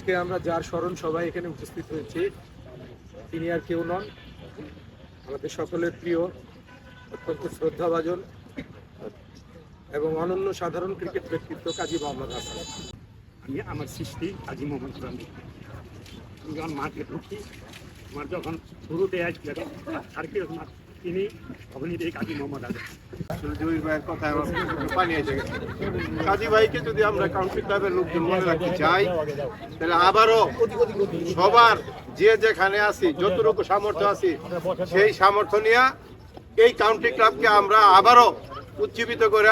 আজকে আমরা যার স্মরণ সবাই এখানে উপস্থিত হয়েছি তিনি আর কেউ নন, আমাদের সকলের প্রিয়, অত্যন্ত শ্রদ্ধাভাজন এবং অনন্য সাধারণ ক্রিকেট ব্যক্তিত্ব কাজী মোহাম্মদ হাসান। আমি আমার সৃষ্টি কাজী মোহাম্মদ রানি। আমি যখন মাঠে ঢুকি, আমার যখন শুরুতে আসছিল সার্কিট মাঠ তিনি তখনই এই কাজী মোহাম্মদ হাসান। জহির ভাইয়ের কথা আমার পানি এসে গেছে। কাজী ভাইকে যদি আমরা কাউন্সিল ক্লাবের লোকজন মনে রাখতে চাই, তাহলে আবারও সবার যে যেখানে আছি, যতটুকু সামর্থ্য আছি, সেই সামর্থ্য নিয়ে এই কাউন্টি ক্লাবকে আমরা আবারও উজ্জীবিত করে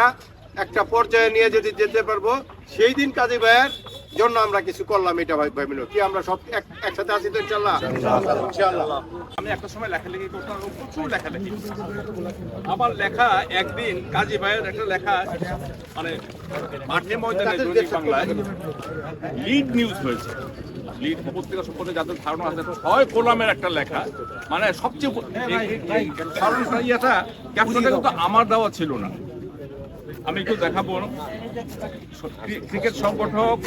একটা পর্যায়ে নিয়ে যদি যেতে পারবো, সেই দিন কাজী ভাইয়ের জন্য আমরা কিছু করলাম। এটা ভাই মিলো কি আমরা সব একসাথে আছি তো ইনশাআল্লাহ। আমি একটা সময় লেখালেখি করতাম, প্রচুর লেখালেখি। আমার লেখা একদিন কাজী ভাইয়ের একটা লেখা মানে মাঠে ময়দানে দৈনিক বাংলায় লিড নিউজ হয়েছে। লিড পত্রিকা সম্পর্কে যাদের ধারণা আছে 6 কলামের একটা লেখা, মানে সবচেয়ে ইয়েটা ক্যাপ্টেনটা কিন্তু আমার দেওয়া ছিল না। আমি একটু দেখাবো। ক্রিকেট সংগঠক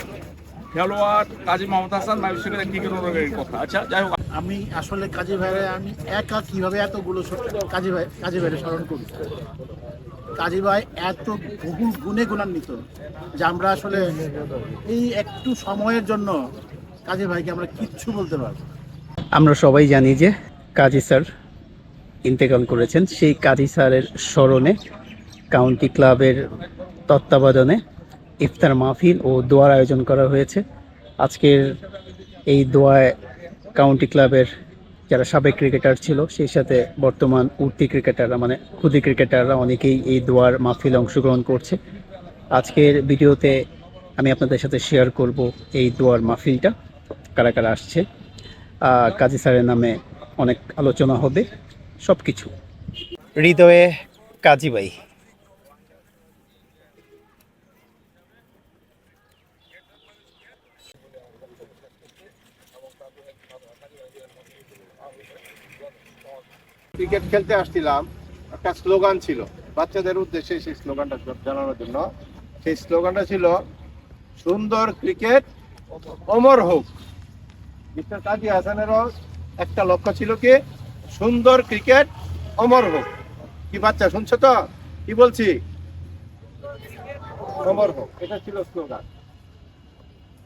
খেলোয়াড় কাজী মোহাম্মদ হাসান নাইবের ক্রিকেট অনুরাগীর কথা। আচ্ছা, যাই হোক, আমি আসলে কাজী ভাইয়ের আমি একা কিভাবে এতগুলো কাজী ভাইয়ের স্মরণ করি। কাজী ভাই এত বহু গুণে গুণান্বিত যে আমরা আসলে এই একটু সময়ের জন্য কাজী ভাইকে আমরা কিচ্ছু বলতে পারবো। আমরা সবাই জানি যে কাজী স্যার ইন্তেকাল করেছেন। সেই কাজী স্যারের স্মরণে কাউন্টি ক্লাবের তত্ত্বাবধানে ইফতার মাহফিল ও দোয়ার আয়োজন করা হয়েছে। আজকের এই দোয়ায় কাউন্টি ক্লাবের যারা সাবেক ক্রিকেটার ছিল, সেই সাথে বর্তমান উঠতি ক্রিকেটাররা মানে খুদি ক্রিকেটাররা অনেকেই এই দোয়ার মাহফিলে অংশগ্রহণ করছে। আজকের ভিডিওতে আমি আপনাদের সাথে শেয়ার করব এই দোয়ার মাহফিলটা, কারা কারা আসছে। কাজী স্যারের নামে অনেক আলোচনা হবে, সব কিছু। হৃদয়ে কাজী ভাই। ক্রিকেট খেলতে আসছিলাম, একটা স্লোগান ছিল বাচ্চাদের উদ্দেশ্যে, সেই স্লোগানটা জানানোর জন্য। সেই স্লোগানটা ছিল সুন্দর ক্রিকেট অমর হোক। মিস্টার কাজী হাসানেরও একটা লক্ষ্য ছিল কি সুন্দর ক্রিকেট অমর হোক। কি বাচ্চা শুনছো তো কি বলছি? অমর হোক, এটা ছিল স্লোগান।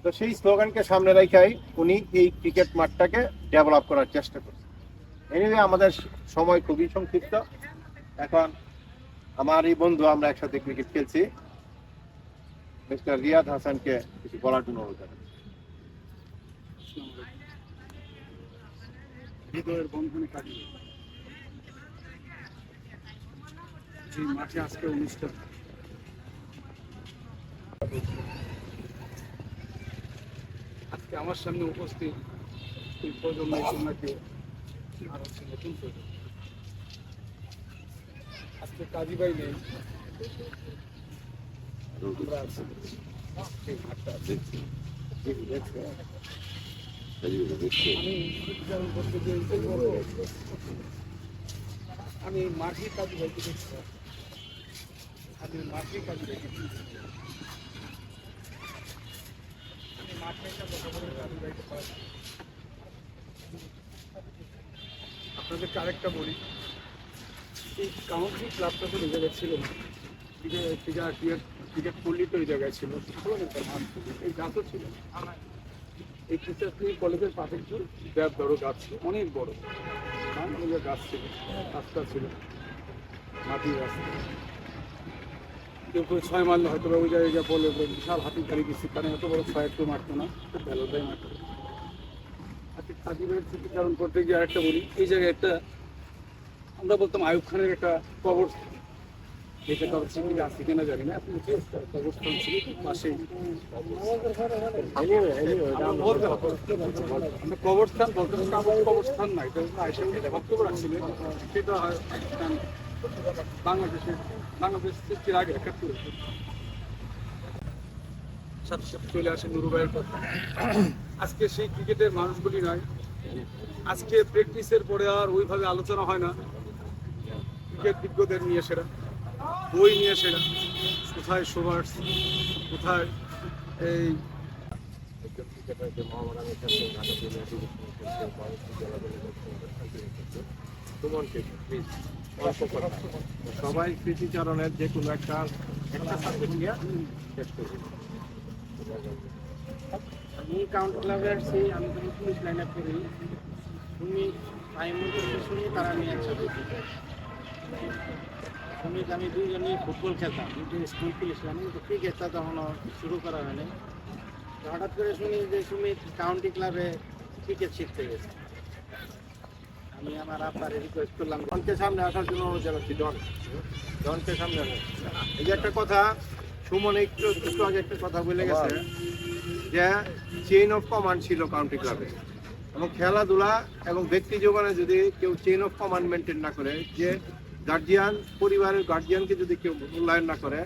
তো সেই স্লোগানকে সামনে রেখেই উনি এই ক্রিকেট মাঠটাকে ডেভেলপ করার চেষ্টা করছেন। এনিওয়ে, আমাদের সময় খুবই সংক্ষিপ্ত। এখন আমার এই বন্ধু, আমরা একসাথে ক্রিকেট খেলছি, মিস্টার রিয়াদ হাসানকে কিছু বলার জন্য অনুরোধ জানাই। হৃদয়ের বন্ধনে কাজী যে মাঠে আজকে অনুষ্ঠান, আজকে আমার সামনে উপস্থিত এই প্রজন্মের জন্যকে আর হচ্ছে নতুন প্রজন্ম। আজকে কাজী ভাই নেই, আমরা আছি এই মাঠটা দেখছি। আমি মাঠে কাজী ভাইকে দেখছি, আমি মাঠে কাজী ভাইকে দেখছি, আমি মাঠে একটা কথা বলে কাজী ভাইকে পাই। আপনাদেরকে আরেকটা বলি, এই কাউন্টি ক্লাবটা তো এই জায়গায় ছিল না। ক্রিকেট পল্লী তো এই জায়গায় ছিল, এই গাছও ছিল। এই টিচার কলেজের পাশে একটু দেব বড় গাছ ছিল, অনেক বড় গাছ ছিল, রাস্তা ছিল, মাটির রাস্তা। কেউ কেউ 6 মারলে হয়তো ওই জায়গায় বলে বিশাল হাতি গাড়ি গেছি, কারণ এত বড় 6 একটু মারতো না, ভ্যালোটাই মারতো। আজকে কাজীবাইয়ের স্মৃতিচারণ করতে গিয়ে আরেকটা বলি, এই জায়গায় একটা আমরা বলতাম আয়ুব খানের একটা কবর, এটা কারো চিঠি আছে কিনা জানি না, কবরস্থান ছিল পাশেই। কবরস্থান বলতে কবরস্থান না, এটা আইসা বক্তব্য রাখছিলেন, সেটা হয় বাংলাদেশ সৃষ্টির আগে 71 সাথে সাথে চলে আসে নুরু ভাইয়ের কথা। আজকে সেই ক্রিকেটের মানুষগুলি নয়, আজকে প্র্যাকটিসের পরে আর ওইভাবে আলোচনা হয় না ক্রিকেট বিজ্ঞদের নিয়ে, সেরা বই নিয়ে, সেরা কোথায় সোভার্স, কোথায় এই ক্রিকেটার যে মহামারানের ক্ষেত্রে ঢাকা জেলা ডিভিশনের ক্ষেত্রে বাংলাদেশ জেলা দলের ক্ষেত্রে সুমনকে প্লিজ অল্প কথা সবাই স্মৃতিচারণের যে কোনো একটা সাবজেক্ট নিয়ে শেষ করবি। আমি কাউন্টি ক্লাবে আসছি, আমি তো পুলিশ লাইন আপ করি। তুমি টাইম মতো শুনি তারা নিয়ে একসাথে তুমি আমি দুইজনই ফুটবল খেলতাম, দুটো স্কুল পুলিশ লাইনে, কিন্তু ক্রিকেটটা তখনও শুরু করা হয়নি। তো হঠাৎ করে শুনি যে তুমি কাউন্টি ক্লাবে ক্রিকেট শিখতে গেছে। আমি আমার আব্বারে রিকোয়েস্ট করলাম, জনকে সামনে আসার জন্য অনুরোধ জানাচ্ছি। জনকে সামনে আসেন। এই যে একটা কথা সুমন একটু আগে একটা কথা বলে গেছে যে চেইন অফ কমান্ড ছিল কাউন্টি ক্লাবে, এবং খেলাধুলা এবং ব্যক্তি জীবনে যদি কেউ চেইন অফ কমান্ড মেনটেন না করে, যে গার্জিয়ান পরিবারের গার্জিয়ানকে যদি কেউ মূল্যায়ন না করে,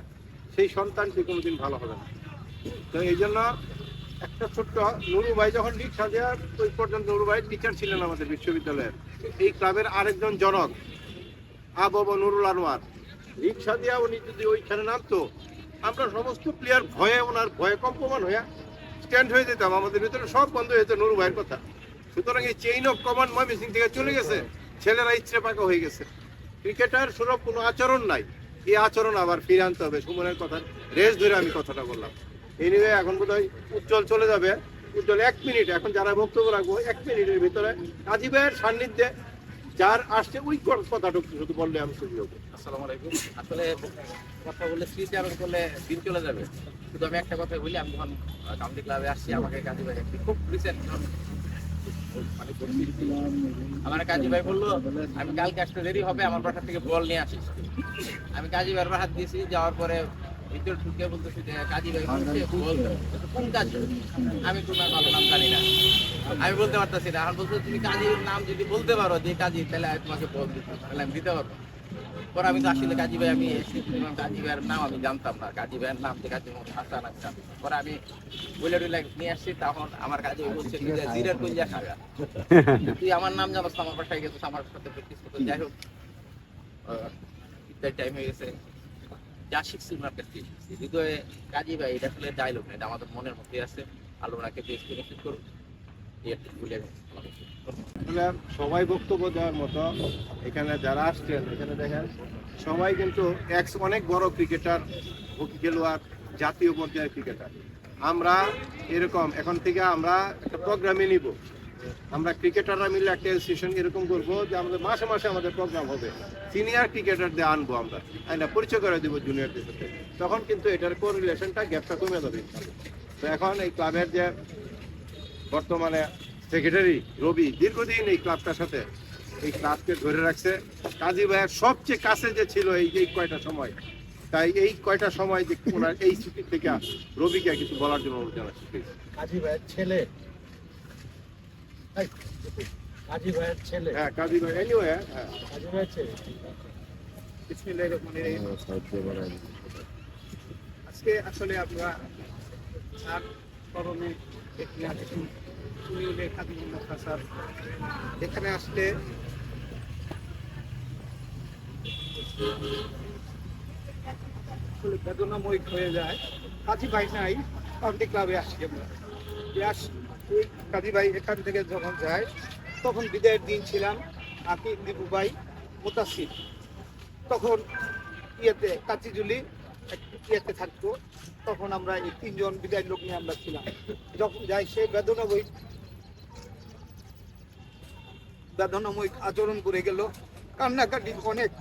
সেই সন্তানটি কোনোদিন ভালো হবে না। তো এই জন্য একটা ছোট্ট নুরু ভাই যখন রিক্সা দেওয়ার ওই পর্যন্ত নুরু ভাই টিচার ছিলেন আমাদের বিশ্ববিদ্যালয়ের, এই ক্লাবের আরেকজন জনক আবু নুরুল আনোয়ার, রিক্সা দিয়া উনি যদি ওইখানে নামতো, আমরা সমস্ত প্লেয়ার ওনার ভয়ে কম্পমান হয়ে স্ট্যান্ড হয়ে যেতাম, আমাদের ভিতরে সব বন্ধ হয়ে যেত নুরু ভাইয়ের কথা। সুতরাং এই চেইন অফ কমান্ড ময়মনসিং থেকে চলে গেছে, ছেলেরা ইচ্ছে পাকা হয়ে গেছে। ক্রিকেটার সুলভ কোনো আচরণ নাই, এই আচরণ আবার ফিরে আনতে হবে। সুমনের কথা রেস ধরে আমি কথাটা বললাম। এই নিয়ে এখন বোধহয় উজ্জ্বল চলে যাবে। উজ্জ্বল 1 মিনিট, এখন যারা বক্তব্য রাখবো 1 মিনিটের ভিতরে কাজী ভাইয়ের সান্নিধ্যে যার আসছে ওই কথাটুকু শুধু বললে আমি খুশি হবো। আসসালামু আলাইকুম। আসলে কথা বললে স্মৃতি করলে দিন চলে যাবে, শুধু আমি একটা কথা বলি। আমি যখন কাউন্টি ক্লাবে আসছি, আমাকে কাজী ভাই একটি খুব রিসেন্ট আমার কাজী ভাই বললো আমি কালকে আসতে দেরি হবে, আমার বাসা থেকে বল নিয়ে আসিস। আমি কাজী ভাইয়ের হাত দিয়েছি, যাওয়ার পরে ভিতরে ঢুকে বলতেছি যে কাজী ভাই বল কোন কাজ, আমি তোমার ভালো নাম জানি না, আমি বলতে পারতেছি না। এখন বলতে তুমি কাজীর নাম যদি বলতে পারো যে কাজী, তাহলে আমি তোমাকে বল দিতে, তাহলে আমি দিতে পারবো। পরে আমি তো আসলে কাজী ভাই, আমি কাজী ভাইয়ের নাম আমি জানতাম না, কাজী ভাইয়ের নাম যে কাজী হাসান আচ্ছা। পরে আমি বলে নিয়ে আসছি, তখন আমার কাজী বলছে জিরের কইজা খাগা, তুই আমার নাম জানাস, আমার বাসায় গেছিস, আমার সাথে প্র্যাকটিস করতে। যাই হোক, ইত্যাদি টাইম হয়ে গেছে, যা শিখছি ওনার কাছে শিখছি হৃদয়ে। কাজী ভাই এটা আসলে ডায়লগ না, এটা আমাদের মনের মধ্যে আছে। আল্লাহ ওনাকে বেশ বেনিফিট করুন, এই একটা ভুলে আসলে সবাই বক্তব্য দেওয়ার মতো এখানে যারা আসছেন, এখানে দেখেন সবাই কিন্তু অনেক বড় ক্রিকেটার, হকি খেলোয়াড়, জাতীয় পর্যায়ের ক্রিকেটার। আমরা এরকম এখন থেকে আমরা একটা প্রোগ্রামে নিব, আমরা ক্রিকেটাররা মিলে একটা সেশন এরকম করবো যে আমাদের মাসে মাসে আমাদের প্রোগ্রাম হবে, সিনিয়র ক্রিকেটারদের আনবো আমরা, না পরিচয় করে দেবো জুনিয়রদের সাথে। তখন কিন্তু এটার কোরিলেশনটা গ্যাপটা কমে যাবে। তো এখন এই ক্লাবের যে বর্তমানে সেক্রেটারি রবি দীর্ঘদিন এই ক্লাবটার সাথে এই ক্লাবকে ধরে রাখছে। কাজী ভাইয়ের সবচেয়ে কাছে যে ছিল এই কয়টা সময়, তাই এই কয়টা সময় যে ওনার এই স্মৃতি থেকে রবিকে কিছু বলার জন্য অনুরোধ জানাচ্ছি। কাজী ভাইয়ের ছেলে, কাজী ভাইয়ের ছেলে, হ্যাঁ কাজী ভাই, এনিওয়ে হ্যাঁ কাজী ভাইয়ের ছেলে। আজকে আসলে আমরা তার স্মরণে এখানে আসছি। সুনীলের কাদিমুল্লাহ হাসান এখানে আসলে আসলে বেদনাময় হয়ে যায়। কাজী ভাই নাই, কাউন্টি ক্লাবে আসছি আমরা। এই কাজী ভাই এখান থেকে যখন যায়, তখন বিদায়ের দিন ছিলাম আমি, দিবু ভাই, মোতাসির। তখন ইয়েতে কাচিজুলি ইয়েতে থাকতো, তখন আমরা এই 3 জন বিদায় লোক নিয়ে আমরা ছিলাম। যখন যাই সে বেদনাময় আচরণ করে গেল, কান্নাকাটি অনেক।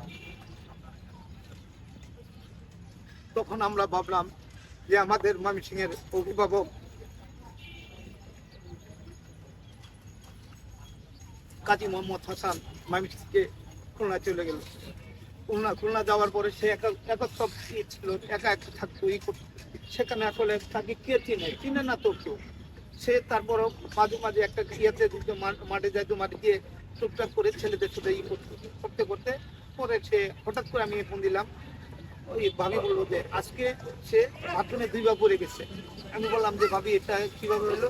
তখন আমরা ভাবলাম যে আমাদের ময়মনসিংহের অভিভাবক কাজী মোহাম্মদ হাসান ময়মনসিংহকে খুলনা চলে গেল। খুলনা যাওয়ার পরে সে একত্র ছিল, একা থাকতো, সেখানে আসলে তাকে কে চিনে না তো কেউ। সে তারপরও মাঝে মাঝে একটা ইয়েতে মাঠে যাইতো, মাঠে গিয়ে টুকটাক করে ছেলেদের সাথে করতে করতে পরে সে হঠাৎ করে আমি ফোন দিলাম, ওই ভাবি বললো যে আজকে সে বাথরুমে 2 বার পড়ে গেছে। আমি বললাম যে ভাবি এটা কিভাবে হলো?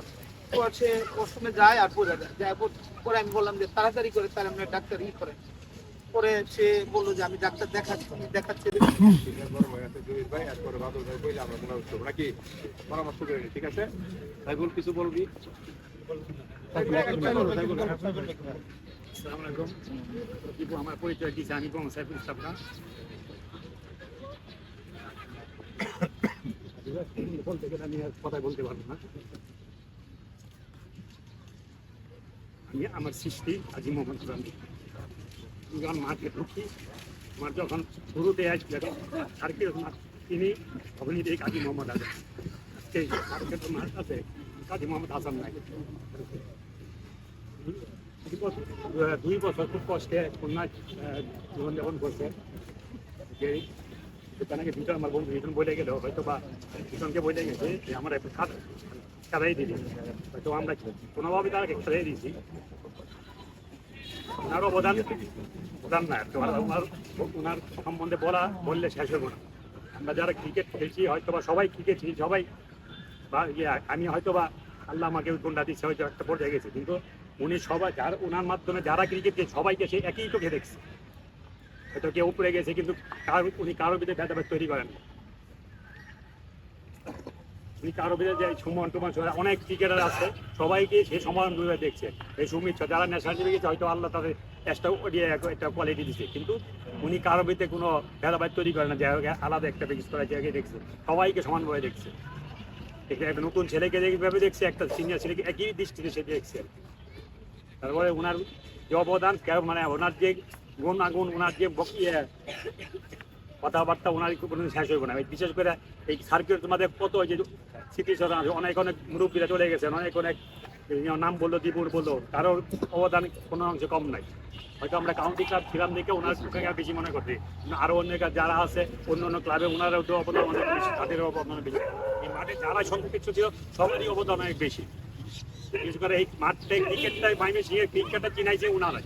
তো সে ওয়াশরুমে যায় আর পড়ে যায়, পরে আমি বললাম যে তাড়াতাড়ি করে তার আমরা ডাক্তার করেন। পরে সে বললো যে আমি ডাক্তার দেখাচ্ছি জহির ভাই এরপরে বাদল ভাই বলে আমরা মনে হচ্ছে নাকি পরামর্শ করে নিই, ঠিক আছে? সাইফুল কিছু বলবি? আমার পরিচয় দিয়েছে, আমি বলুন সাইফুল ইসলাম খান। বলতে গেলে আমি আর কথা বলতে পারবো না। আমি আমার সৃষ্টি আজি মোহাম্মদ রামজি যখন মাঠে ঢুকি, আমার যখন শুরুতে আসবে সার্কিট মাঠ তিনি তখনই এই কাজী মোহাম্মদ আজম, সেই সার্কিট মাঠ আছে কাজী মোহাম্মদ হাসান নাই। 2 বছর খুব কষ্টে কন্যা জীবনযাপন করছে। যে নাকি দুজন আমার বন্ধু দুজন বলে গেল, হয়তো বা দুজনকে বলে গেছে যে আমরা একটু খারাই দিদি, হয়তো আমরা কোনোভাবে তাকে খারাই দিয়েছি। ওনার অবদান না, ওনার সম্বন্ধে বললে শেষ হবো না। আমরা যারা ক্রিকেট খেলছি হয়তো বা সবাই ক্রিকেট খেলি, সবাই বা আমি হয়তো বা আল্লাহ আমাকে গুন্ডা দিচ্ছে, হয়তো একটা পর্যায়ে গেছে, কিন্তু উনি সবাই ওনার মাধ্যমে যারা ক্রিকেট খেলে সবাইকে সে একই চোখে দেখছে। হয়তো কেউ উপরে গেছে কিন্তু উনি কারোর ভিতরে ভেদাভেদ তৈরি করেন। উনি কারোর ভিতরে যে সুমন টুমন অনেক ক্রিকেটার আছে, সবাইকে সে সমান ভাবে দেখছে। এই সুমিত যারা ন্যাশনাল টিমে গেছে হয়তো আল্লাহ তাদের একটা কোয়ালিটি দিচ্ছে, কিন্তু উনি কারোর ভিতরে কোনো ভেদাভেদ তৈরি করে না যে আলাদা একটা বিশেষ করে জায়গায় দেখছে, সবাইকে সমানভাবে দেখছে। একটা নতুন ছেলেকে যেভাবে দেখছে, একটা সিনিয়র ছেলেকে একই দৃষ্টিতে সে দেখছে। তারপরে ওনার যে অবদান, মানে ওনার যে গুণাগুণ, ওনার যে কথাবার্তা ওনার কোনো শেষ হইব না। বিশেষ করে এই সার্কিট তোমাদের কত যে স্মৃতিস্মরণ আছে, অনেক মুরব্বীরা চলে গেছেন, অনেক নাম বললো, দীপুর বললো, কারোর অবদান কোনো অংশে কম নাই। হয়তো আমরা কাউন্টি ক্লাব ছিলাম দেখে ওনার বেশি মনে করছি, আরও অন্য যারা আছে অন্য ক্লাবে ওনারও তো অবদান অনেক বেশি, তাদেরও অবদান বেশি। এই মাঠে যারা সংশ্লিষ্ট ছিল সবারই অবদান অনেক বেশি। বিশেষ করে এই মাঠটা ক্রিকেটটাই ক্রিকেটটা চিনাইছে ওনারা,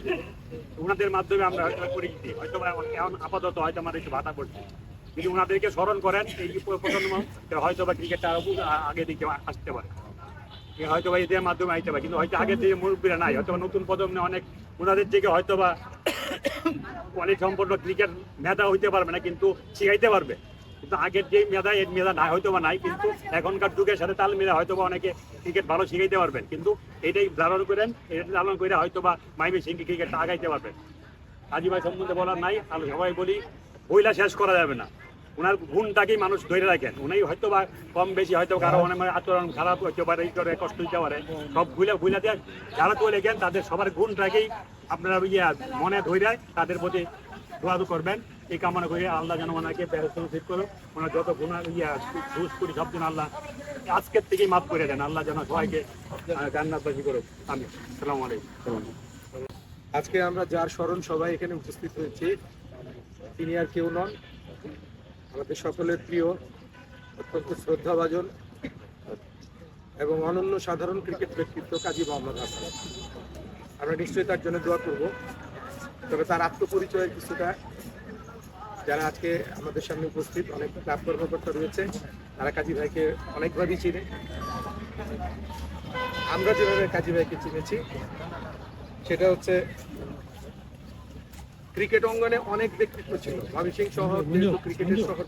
ওনাদের মাধ্যমে আমরা পরিচিতি। হয়তো এখন আপাতত হয়তো আমার একটু ভাতা পড়ছে, যদি ওনাদেরকে স্মরণ করেন এই প্রজন্ম হয়তো বা ক্রিকেটটা আগে দিকে আসতে পারে, হয়তো বা এদের মাধ্যমে আসতে পারে। কিন্তু হয়তো আগের থেকে মুরব্বীরা নাই, হয়তো নতুন প্রজন্মে অনেক ওনাদের থেকে হয়তো বা অনেক সম্পূর্ণ ক্রিকেট মেধা হইতে পারবে না, কিন্তু শিখাইতে পারবে। কিন্তু আগের যে মেধা এর মেধা নাই, হয়তো বা নাই, কিন্তু এখনকার যুগের সাথে তাল মিলে হয়তো বা অনেকে ক্রিকেট ভালো শিখাইতে পারবেন। কিন্তু এটাই ধারণ করেন, এটা ধারণ করে হয়তো বা মাইমি সিংকে ক্রিকেটটা আগাইতে পারবেন। কাজী ভাই সম্বন্ধে বলার নাই, আমি সবাই বলি বইলা শেষ করা যাবে না। ওনার গুণটাকেই মানুষ ধরে রাখেন। উনি হয়তো বা কম বেশি হয়তো কারো অনেক আচরণ খারাপ হইতে পারে, এই করে কষ্ট দিতে পারে, সব ভুলে দেন। যারা চলে গেন তাদের সবার গুণটাকেই আপনারা মনে ধরে তাদের প্রতি দোয়া করবেন। এই কামনা করে আল্লাহ যেন ওনাকে ঠিক করুন, ওনার যত গুণা ঘুষ করি সব যেন আল্লাহ আজকের থেকেই মাফ করে দেন। আল্লাহ যেন সবাইকে জান্নাতবাসী করুক। আমি আসসালামু আলাইকুম। আজকে আমরা যার স্মরণ সবাই এখানে উপস্থিত হয়েছি, তিনি আর কেউ নন, আমাদের সকলের প্রিয়, অত্যন্ত শ্রদ্ধাভাজন এবং অনন্য সাধারণ ক্রিকেট ব্যক্তিত্ব কাজী মোহাম্মদ হাসান। আমরা নিশ্চয়ই তার জন্য দোয়া করব। তবে তার আত্মপরিচয়ের কিছুটা যারা আজকে আমাদের সামনে উপস্থিত, অনেক ক্লাব কর্মকর্তা রয়েছে, তারা কাজী ভাইকে অনেকভাবেই চিনে। আমরা যেভাবে কাজী ভাইকে চিনেছি সেটা হচ্ছে ক্রিকেট অঙ্গনে অনেক ব্যক্তিত্ব ছিল। ময়মনসিংহ শহর যেহেতু ক্রিকেটের শহর,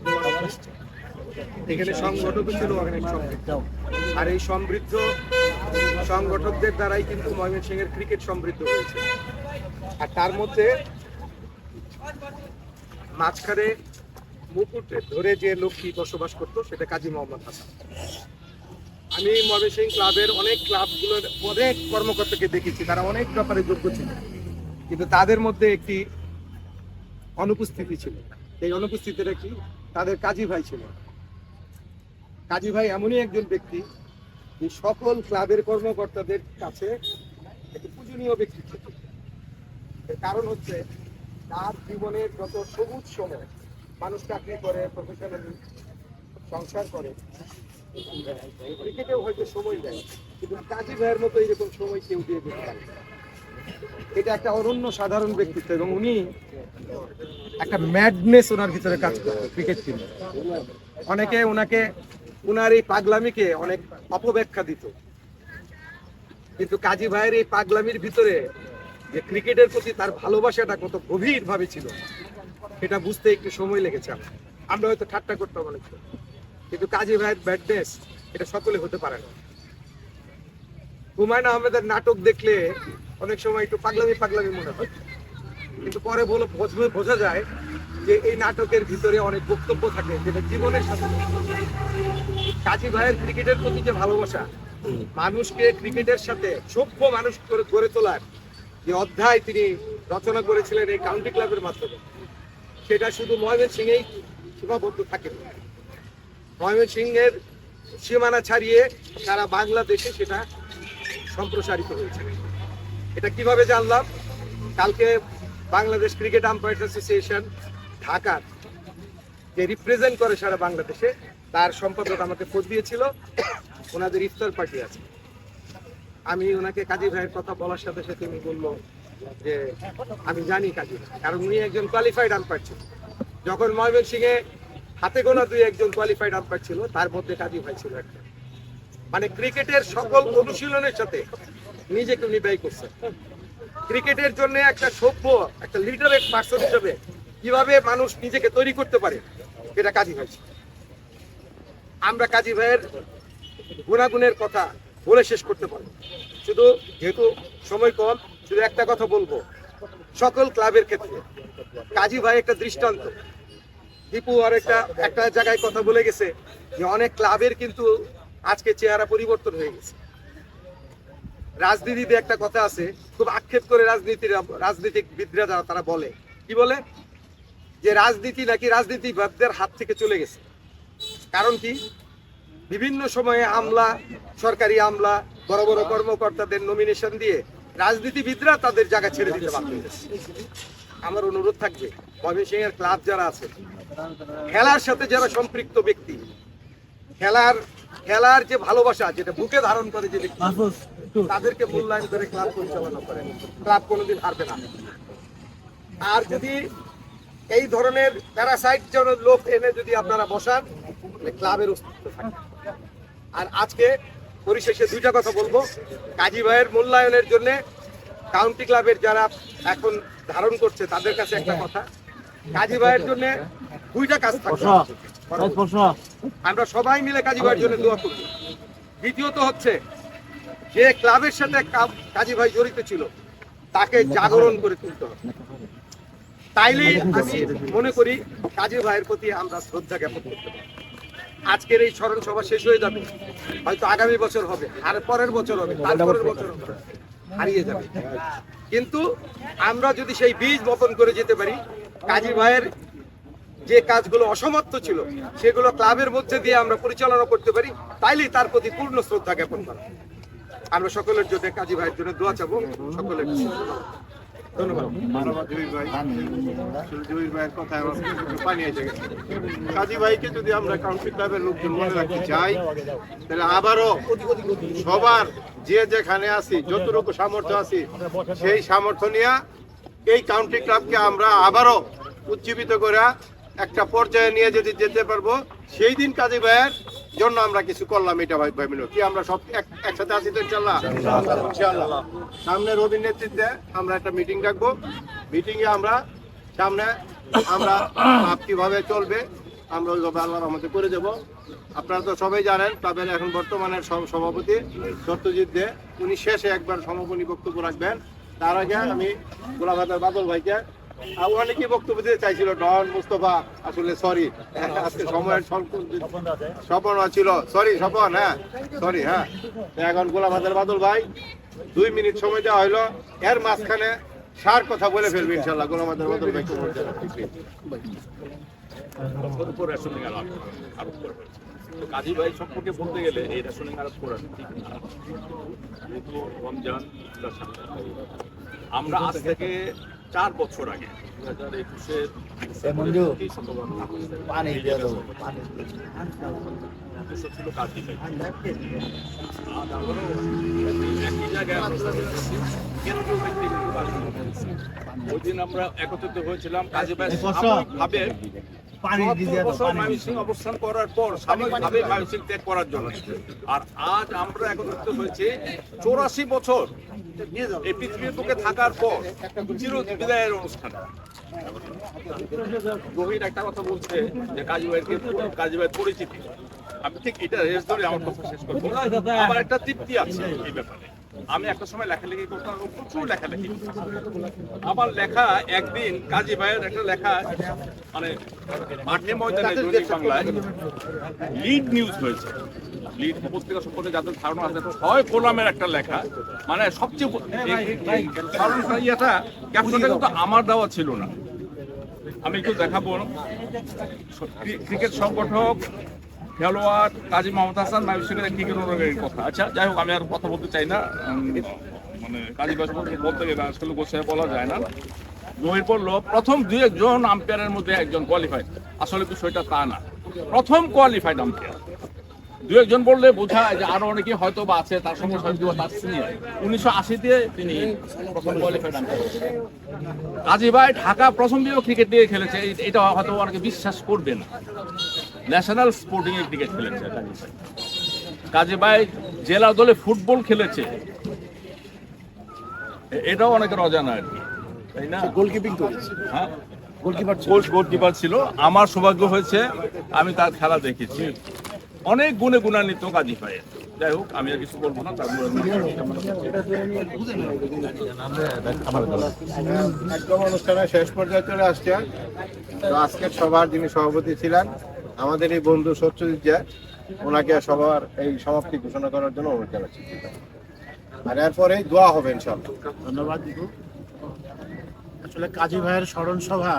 এখানে সংগঠকও ছিল অনেক সমৃদ্ধ, আর এই সমৃদ্ধ সংগঠকদের দ্বারাই কিন্তু ময়মনসিংহের ক্রিকেট সমৃদ্ধ হয়েছে। আর তার মধ্যে মাঝখানে মুকুট ধরে যে লোকটি বসবাস করতো সেটা কাজী মোহাম্মদ হাসান। আমি ময়মনসিংহ ক্লাবের অনেক ক্লাবগুলোর অনেক কর্মকর্তাকে দেখেছি, তারা অনেক ব্যাপারে যোগ্য ছিল, কিন্তু তাদের মধ্যে একটি অনুপস্থিতি ছিল। এই অনুপস্থিতিটা কি? তাদের কাজী ভাই ছিল। কাজী ভাই এমনই একজন ব্যক্তি যে সকল ক্লাবের কর্মকর্তাদের কাছে একটি পূজনীয় ব্যক্তিত্ব। এর কারণ হচ্ছে তার জীবনের যত সবুজ সময় মানুষ চাকরি করে, প্রফেশনালি সংসার করে, ক্রিকেটেও হয়তো সময় দেয়, কিন্তু কাজী ভাইয়ের মতো এইরকম সময় কেউ দিয়ে দিতে পারে। এটা একটা অনন্য সাধারণ ব্যক্তিত্ব এবং উনি একটা ম্যাডনেস ওনার ভিতরে কাজ করে ক্রিকেট টিমে। অনেকে ওনার এই পাগলামিকে অনেক অপব্যাখ্যা দিত, কিন্তু কাজী ভাইয়ের এই পাগলামির ভিতরে যে ক্রিকেটের প্রতি তার ভালোবাসাটা কত গভীরভাবে ছিল সেটা বুঝতে একটু সময় লেগেছে আমরা হয়তো ঠাট্টা করতাম অনেক সময়, কিন্তু কাজী ভাইয়ের ব্যাডনেস এটা সকলে হতে পারে না। হুমায়ুন আহমেদের নাটক দেখলে অনেক সময় একটু পাগলামি পাগলামি মনে হয়, কিন্তু পরে বোঝা যায় যে এই নাটকের ভিতরে অনেক বক্তব্য থাকে যেটা জীবনের সাথে। কাজী ভাইয়ের ক্রিকেটের প্রতি যে ভালোবাসা, মানুষকে ক্রিকেটের সাথে সভ্য মানুষ করে গড়ে তোলার যে অধ্যায় তিনি রচনা করেছিলেন এই কাউন্টি ক্লাবের মাধ্যমে, সেটা শুধু ময়মনসিংহেই সীমাবদ্ধ থাকে। ময়মনসিংহের সীমানা ছাড়িয়ে সারা বাংলাদেশে সেটা সম্প্রসারিত হয়েছে। এটা কিভাবে জানলাম? কালকে বাংলাদেশ ক্রিকেট আম্পায়ার্স অ্যাসোসিয়েশন ঢাকার যে রিপ্রেজেন্ট করে সারা বাংলাদেশে, তার সম্পাদক আমাকে ফোন দিয়েছিল, ওনাদের ইফতার পার্টি আছে। আমি ওনাকে কাজী ভাইয়ের কথা বলার সাথে সাথে উনি বললো যে আমি জানি কাজী ভাই, কারণ উনি একজন কোয়ালিফাইড আম্পায়ার ছিল। যখন ময়মনসিংহে হাতে গোনা 2-1 কোয়ালিফাইড আম্পায়ার ছিল, তার মধ্যে কাজী ভাই ছিল একটা। মানে ক্রিকেটের সকল অনুশীলনের সাথে নিজেকে উনি ব্যয় করছেন। ক্রিকেটের জন্য একটা সভ্য, একটা লিডারেট পার্সন হিসেবে কিভাবে মানুষ নিজেকে তৈরি করতে পারে, এটা কাজী ভাই। আমরা কাজী ভাইয়ের গুণাগুণের কথা বলে শেষ করতে পারবো। শুধু যেহেতু সময় কম, শুধু একটা কথা বলবো, সকল ক্লাবের ক্ষেত্রে কাজী ভাই একটা দৃষ্টান্ত। দীপু আর একটা জায়গায় কথা বলে গেছে যে অনেক ক্লাবের কিন্তু আজকে চেহারা পরিবর্তন হয়ে গেছে। রাজনীতিতে একটা কথা আছে, খুব আক্ষেপ করে রাজনীতিবিদরা তারা বলে, কি বলে যে রাজনীতি নাকি রাজনীতিবিদদের হাত থেকে চলে গেছে। কারণ কি? বিভিন্ন সময়ে আমলা, সরকারি আমলা, বড় বড় কর্মকর্তাদের নমিনেশন দিয়ে রাজনীতিবিদরা তাদের জায়গা ছেড়ে দিতে বাধ্য হয়েছে। আমার অনুরোধ থাকবে, ময়মনসিংহের ক্লাব যারা আছে, খেলার সাথে যারা সম্পৃক্ত ব্যক্তি, খেলার যে ভালোবাসা যেটা বুকে ধারণ করে যে ব্যক্তি, তাদেরকে মূল্যায়ন করে ক্লাব পরিচালনা করেন। ক্লাব কোনোদিন হারবে না। আর যদি এই ধরনের প্যারাসাইট লোক এনে যদি আপনারা বসান, ক্লাবের অস্তিত্ব থাকে। আর আজকে পরিশেষে দুইটা কথা বলবো। কাজী ভাইয়ের মূল্যায়নের জন্য কাউন্টি ক্লাবের যারা এখন ধারণ করছে তাদের কাছে একটা কথা, কাজী ভাইয়ের জন্য দুইটা কাজ থাকবে। আমরা সবাই মিলে কাজী ভাইয়ের জন্য দোয়া করব। দ্বিতীয়ত হচ্ছে, যে ক্লাবের সাথে কাজী ভাই জড়িত ছিল তাকে জাগরণ করে তুলতে হবে। তাইলেই আমি মনে করি কাজী ভাইয়ের প্রতি আমরা শ্রদ্ধা জ্ঞাপন করতে পারি। আজকের এই স্মরণ সভা শেষ হয়ে যাবে, হয়তো আগামী বছর হবে, আর পরের বছর হবে, তারপরের বছর হবে, হারিয়ে যাবে। কিন্তু আমরা যদি সেই বীজ বপন করে যেতে পারি, কাজী ভাইয়ের যে কাজগুলো অসমাপ্ত ছিল সেগুলো ক্লাবের মধ্যে দিয়ে আমরা পরিচালনা করতে পারি, তাইলেই তার প্রতি পূর্ণ শ্রদ্ধা জ্ঞাপন করা। আমরা সকলের জন্য কাজী ভাইয়ের জন্য দোয়া চাবো। সকলের ধন্যবাদ। জহির ভাইয়ের কথায় আমার পানি এসে গেছে। কাজী ভাইকে যদি আমরা কাউন্টি ক্লাবের লোকজন মনে রাখতে চাই, তাহলে আবারও সবার যে যেখানে আছি, যতটুকু সামর্থ্য আছি, সেই সামর্থ্য নিয়ে এই কাউন্টি ক্লাবকে আমরা আবারও উজ্জীবিত করে একটা পর্যায়ে নিয়ে যদি যেতে পারবো, সেই দিন কাজী ভাইয়ের জন্য আমরা কিছু করলাম। এটা ভাই মিলো কি আমরা সব একসাথে আছি তো ইনশাআল্লাহ? ইনশাআল্লাহ। সামনে রবির নেতৃত্বে আমরা একটা মিটিং রাখবো। মিটিংয়ে আমরা সামনে আমরা ক্লাব কিভাবে চলবে আমরা ওইভাবে আল্লাহর রহমতে করে দেবো। আপনারা তো সবাই জানেন ক্লাবের এখন বর্তমানের সভাপতি সত্যজিৎ দে, উনি শেষে একবার সমাপনী বক্তব্য রাখবেন। তার আগে আমি গোলাম হায়দার বাদল ভাইকে অনেকে বক্তব্য দিতে চাইছিল, ডন মুস্তফা, আসলে সরি আজকে সময়ের স্বপন ছিল, সরি স্বপন, হ্যাঁ সরি, হ্যাঁ। এখন গোলাম হায়দার বাদল ভাই 2 মিনিট সময় দেওয়া হইলো, এর মাঝখানে সার কথা বলে ফেলবে ইনশাল্লাহ। গোলাম হায়দার বাদল ভাই উপর রেশনিং আরোপ করা হয়েছে। তো কাজী ভাই সম্পর্কে বলতে গেলে এই রেশনিং আরোপ করা ঠিক না। যেহেতু রমজান আমরা আজ থেকে 4 বছর আগে 2021 ছিল কাজী ভাই। একই জায়গায় ওই দিন আমরা একত্রিত হয়েছিলাম। কাজী ভাই সাময়িকভাবে অবস্থান করার পর স্বাভাবিকভাবে ময়মনসিংহ ত্যাগ করার জন্য। আর আজ আমরা একত্রিত হয়েছি 84 বছর এই পৃথিবীর বুকে থাকার পর চির বিদায়ের অনুষ্ঠান। রোহিত একটা কথা বলছে যে কাজী ভাইয়ের পরিচিতি, আমি ঠিক এটা রেস ধরে আমার কথা শেষ করবো। আমার একটা তৃপ্তি আছে এই ব্যাপারে। আমি একটা সময় লেখালেখি করতাম, প্রচুর লেখালেখি। আমার লেখা একদিন কাজী ভাইয়ের একটা লেখা মানে মাঠে ময়দানে দৈনিক বাংলায় লিড নিউজ হয়েছে। লিড পত্রিকা সম্পর্কে যাদের ধারণা আছে, 6 কলামের একটা লেখা, মানে সবচেয়ে ক্যাপশনটা কিন্তু আমার দেওয়া ছিল না। আমি একটু দেখাবো। ক্রিকেট সংগঠক খেলোয়াড় কাজী মোহাম্মদ হাসান নাইব শেখের ক্রিকেট অনুরাগীর কথা। আচ্ছা, যাই হোক, আমি আর কথা বলতে চাই না, মানে কাজী ভাই বলতে গেলে আসলে গোছায় বলা যায় না। রোহিত বললো প্রথম 2 জন আম্পায়ারের মধ্যে একজন কোয়ালিফাইড। আসলে বিষয়টা তা না, প্রথম কোয়ালিফাইড আম্পায়ার। 2 একজন বললে বোঝায় যে আরো অনেকে হয়তো বা আছে তার সঙ্গে হয়তো তার সিনিয়র। 1980-তে তিনি প্রথম কোয়ালিফাইড আম্পায়ার। কাজী ভাই ঢাকা প্রথম বিভাগ ক্রিকেট নিয়ে খেলেছে, এটা হয়তো অনেকে বিশ্বাস করবে না। ন্যাশনাল স্পোর্টিং এ ক্রিকেট খেলেছে কাজী ভাই। জেলা দলে ফুটবল খেলেছে, এটাও অনেকের অজানা আর কি, তাই না? গোলকিপিং করেছে, হ্যাঁ, গোলকিপার ছিল। আমার সৌভাগ্য হয়েছে আমি তার খেলা দেখেছি। অনেক গুণে গুণান্বিত কাজী ভাইয়ের। যাই হোক, আমি আর কিছু বলবো না। একদম অনুষ্ঠানের শেষ পর্যায়ে চলে আসছে। তো আজকের সভার যিনি সভাপতি ছিলেন আমাদের এই বন্ধু সত্যজিৎ জা, ওনাকে সবার এই সমাপ্তি ঘোষণা করার জন্য অনুরোধ জানাচ্ছি। আর এরপরে দোয়া হবে ইনশাআল্লাহ। ধন্যবাদ দিবু। আসলে কাজী ভাইয়ের স্মরণ সভা,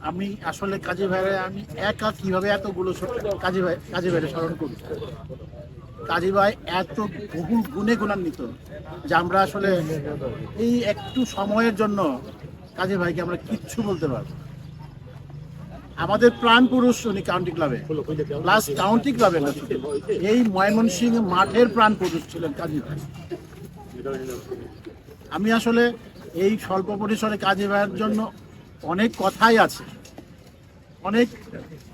আমি আসলে কাজী ভাইয়ের আমি একা কিভাবে এতগুলো কাজী ভাইয়ের স্মরণ করি। কাজী ভাই এত বহু গুণে গুণান্বিত যে আমরা আসলে এই একটু সময়ের জন্য কাজী ভাইকে আমরা কিচ্ছু বলতে পারবো। আমাদের প্রাণ পুরুষ উনি কাউন্টি ক্লাবে, প্লাস কাউন্টি ক্লাবে না, এই ময়মনসিংহ মাঠের প্রাণ পুরুষ ছিলেন কাজী ভাই। আমি আসলে এই স্বল্প পরিসরে কাজী ভাইয়ের জন্য অনেক কথাই আছে, অনেক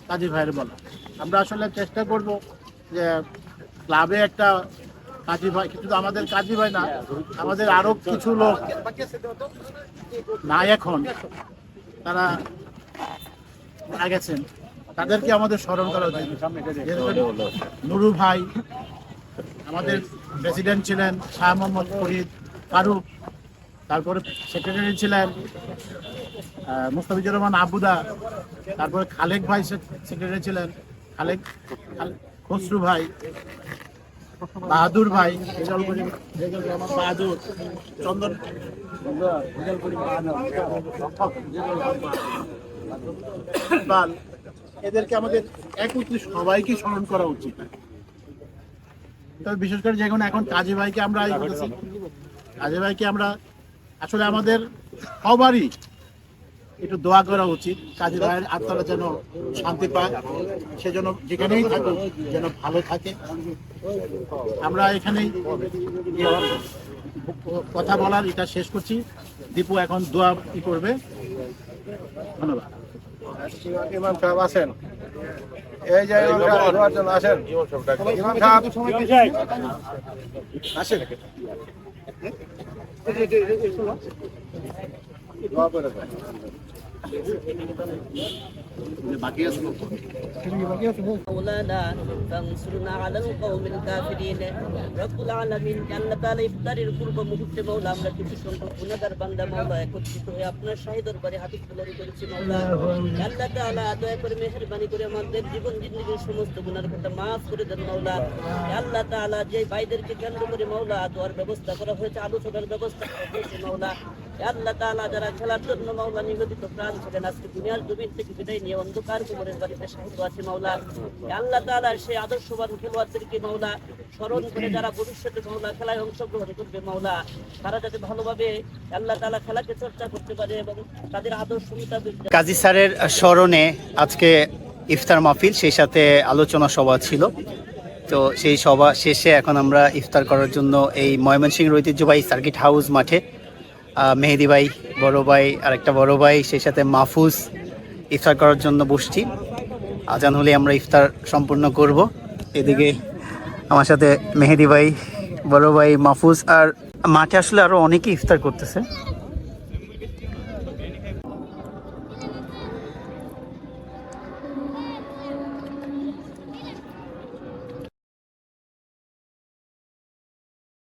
কাজী ভাইয়ের বলা। আমরা আসলে চেষ্টা করব যে ক্লাবে একটা কাজী ভাই, শুধু আমাদের কাজী ভাই না, আমাদের আরো কিছু লোক নাই এখন, তারা মারা গেছেন, তাদেরকে আমাদের স্মরণ করা উচিত। নুরু ভাই আমাদের প্রেসিডেন্ট ছিলেন, শাহ মোহাম্মদ ফরিদ ফারুক, তারপরে সেক্রেটারি ছিলেন মুস্তাফিজুর রহমান আবুদা, তারপরে খালেক ভাই সেক্রেটারি ছিলেন, খসরু ভাই, বাহাদুর ভাই, বাহাদুর, চন্দন, এদেরকে আমাদের একত্রে সবাইকে স্মরণ করা উচিত। তবে বিশেষ করে যখন এখন কাজী ভাইকে আমরা কাজী ভাইকে আমরা আসলে আমাদের সবারই একটু দোয়া করা উচিত। কাজী ভাইয়ের আত্মারা যেন শান্তি পায়, সে যেন যেখানেই থাকুক যেন ভালো থাকে। আমরা এখানেই কথা বলার এটা শেষ করছি। দীপু এখন দোয়া করবে। ধন্যবাদ। ইমাম সাহেব আসেন, এই যে দোয়ার জন্য আসেন। ইমাম সাহেব আসেন, দোয়া করে দেন। مولانا فانصرنا على القوم الكافرين رب العالمين আল্লাহ তাআলা ইফতারের পূর্ব মুহূর্তে মাওলা আমরা কিছু সংখ্যক গুনাহগার বান্দা মাওলা একত্রিত হয়ে আপনার শাহী দরবারে হাত তুলে করেছি মাওলা। আল্লাহ তাআলা দয়া করে মেহেরবানি করে আমাদের জীবন জিন্দেগীর সমস্ত গুনার কথা maaf করে দেন মাওলা। আল্লাহ তাআলা যে ভাইদেরকে কেন্দ্র করে মাওলা দোয়ার ব্যবস্থা করা হয়েছে, আলোচনার ব্যবস্থা করা হয়েছে মাওলা। আল্লাহ তাআলা যারা খেলার জন্য মাওলা নিবেদিত প্রাণ ছিলেন, আজকে দুনিয়ার জমিন থেকে বিদায় নিয়ে অন্ধকার কবরের বাড়িতে শাহিদ আছে মাওলা। আল্লাহ তাআলা সেই আদর্শবান খেলোয়াড়দেরকে মাওলা স্মরণ করে যারা ভবিষ্যতে মাওলা খেলায় অংশগ্রহণ করবে মাওলা, তারা যাতে ভালোভাবে আল্লাহ তাআলা খেলাকে চর্চা করতে পারে এবং তাদের আদর্শ মোতাবেক। কাজী স্যারের স্মরণে আজকে ইফতার মাহফিল, সেই সাথে আলোচনা সভা ছিল। তো সেই সভা শেষে এখন আমরা ইফতার করার জন্য এই ময়মনসিংহের ঐতিহ্যবাহী সার্কিট হাউস মাঠে মেহেদি ভাই, বড় ভাই, আরেকটা বড় ভাই, সেই সাথে মাহফুজ ইফতার করার জন্য বসছি। আজান হলে আমরা ইফতার সম্পূর্ণ করব। এদিকে আমার সাথে মেহেদি ভাই, বড় ভাই মাহফুজ, আর মাঠে আসলে আরো অনেকে ইফতার করতেছে।